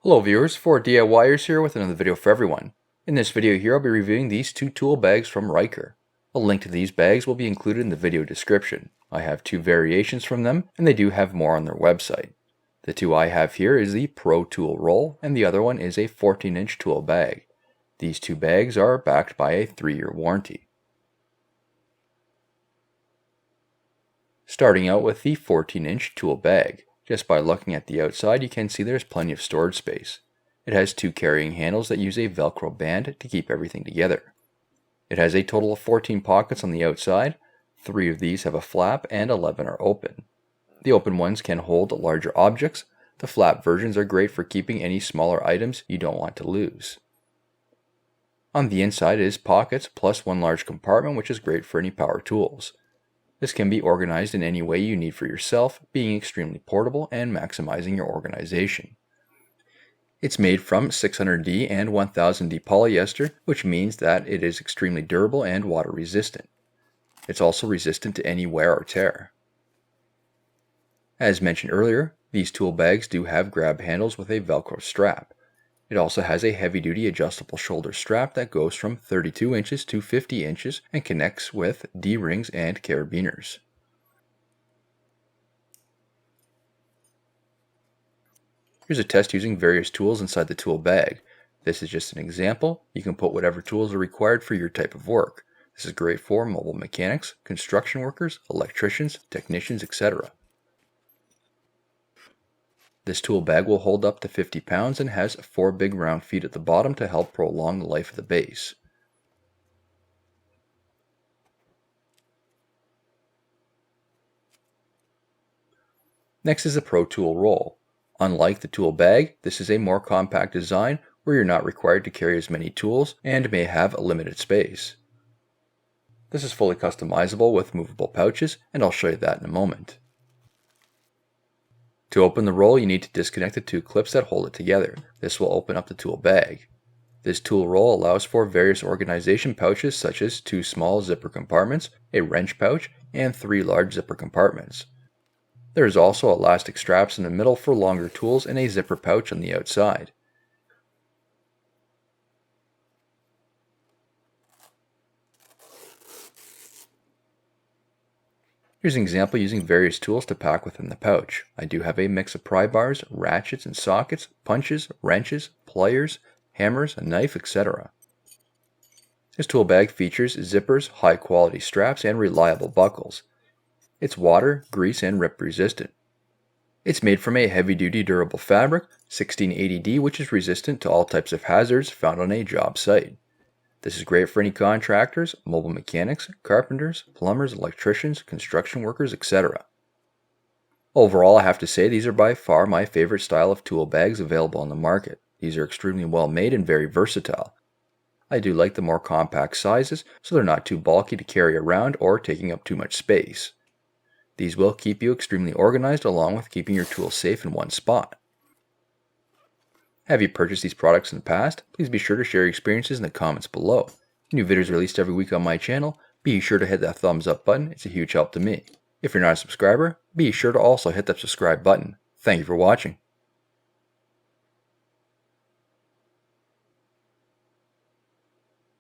Hello viewers, 4DIYers here with another video for everyone. In this video here I'll be reviewing these two tool bags from Ryker. A link to these bags will be included in the video description. I have two variations from them and they do have more on their website. The two I have here is the Pro Tool Roll and the other one is a 14-inch tool bag. These two bags are backed by a 3-year warranty. Starting out with the 14-inch tool bag. Just by looking at the outside, you can see there's plenty of storage space. It has two carrying handles that use a Velcro band to keep everything together. It has a total of 14 pockets on the outside. 3 of these have a flap and 11 are open. The open ones can hold larger objects. The flap versions are great for keeping any smaller items you don't want to lose. On the inside is pockets plus one large compartment, which is great for any power tools. This can be organized in any way you need for yourself, being extremely portable and maximizing your organization. It's made from 600D and 1000D polyester, which means that it is extremely durable and water resistant. It's also resistant to any wear or tear. As mentioned earlier, these tool bags do have grab handles with a Velcro strap. It also has a heavy-duty adjustable shoulder strap that goes from 32 inches to 50 inches and connects with D-rings and carabiners. Here's a test using various tools inside the tool bag. This is just an example. You can put whatever tools are required for your type of work. This is great for mobile mechanics, construction workers, electricians, technicians, etc. This tool bag will hold up to 50 pounds and has 4 big round feet at the bottom to help prolong the life of the base. Next is the Pro Tool Roll. Unlike the tool bag, this is a more compact design where you're not required to carry as many tools and may have a limited space. This is fully customizable with movable pouches, and I'll show you that in a moment. To open the roll, you need to disconnect the two clips that hold it together. This will open up the tool bag. This tool roll allows for various organization pouches such as 2 small zipper compartments, a wrench pouch, and 3 large zipper compartments. There is also elastic straps in the middle for longer tools and a zipper pouch on the outside. Here's an example using various tools to pack within the pouch. I do have a mix of pry bars, ratchets and sockets, punches, wrenches, pliers, hammers, a knife, etc. This tool bag features zippers, high quality straps, and reliable buckles. It's water, grease, and rip resistant. It's made from a heavy duty durable fabric, 1680D, which is resistant to all types of hazards found on a job site. This is great for any contractors, mobile mechanics, carpenters, plumbers, electricians, construction workers, etc. Overall, I have to say these are by far my favorite style of tool bags available on the market. These are extremely well made and very versatile. I do like the more compact sizes, so they're not too bulky to carry around or taking up too much space. These will keep you extremely organized along with keeping your tools safe in one spot. Have you purchased these products in the past? Please be sure to share your experiences in the comments below. New videos released every week on my channel. Be sure to hit that thumbs up button. It's a huge help to me. If you're not a subscriber, be sure to also hit that subscribe button. Thank you for watching.